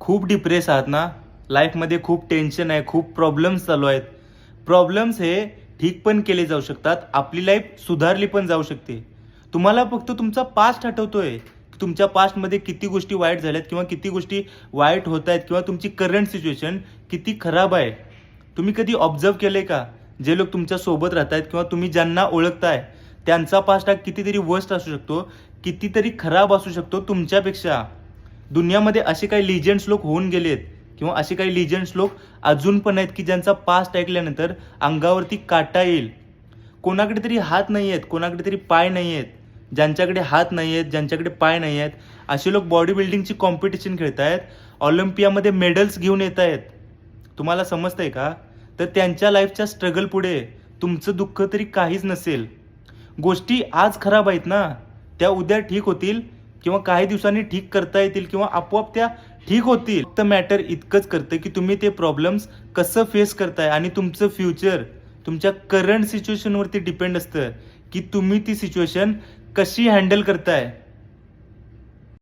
खूप डिप्रेस आहात ना? लाईफमध्ये खूप टेन्शन आहे, खूप प्रॉब्लेम्स चालू आहेत. प्रॉब्लेम्स हे ठीक पण केले जाऊ शकतात. आपली लाईफ सुधारली पण जाऊ शकते. तुम्हाला फक्त तुमचा पास्ट आठवतोय. तुमच्या पास्टमध्ये किती गोष्टी वाईट झाल्यात किंवा किती गोष्टी वाईट होत आहेत किंवा तुमची करंट सिच्युएशन किती खराब आहे. तुम्ही कधी ऑब्झर्व्ह केलंय का? जे लोक तुमच्या सोबत राहतायत किंवा तुम्ही ज्यांना ओळखताय, त्यांचा पास्ट हा कितीतरी वर्स्ट असू शकतो, कितीतरी खराब असू शकतो तुमच्यापेक्षा. दुनियामध्ये असे काही लिजंड्स लोक होऊन गेलेत किंवा असे काही लिजंड्स लोक अजून पण आहेत की ज्यांचा पास्ट ऐकल्यानंतर अंगावरती काटा येईल. कोणाकडे तरी हात नाही आहेत, कोणाकडे तरी पाय नाही आहेत. ज्यांच्याकडे हात नाही आहेत, ज्यांच्याकडे पाय नाही आहेत, असे लोक बॉडी बिल्डिंगची कॉम्पिटिशन खेळत आहेत, ऑलिम्पियामध्ये मेडल्स घेऊन येत आहेत. तुम्हाला समजतंय का? तर त्यांच्या लाईफच्या स्ट्रगल पुढे तुमचं दुःख तरी काहीच नसेल. गोष्टी आज खराब आहेत ना, त्या उद्या ठीक होतील किंवा काही दिवसांनी ठीक करता येतील किंवा आपोआप त्या ठीक होतील. फक्त मॅटर इतकंच करतं की तुम्ही ते प्रॉब्लेम्स कसं फेस करताय आणि तुमचं फ्युचर तुमच्या करंट सिच्युएशनवरती डिपेंड असतं की तुम्ही ती सिच्युएशन कशी हँडल करताय.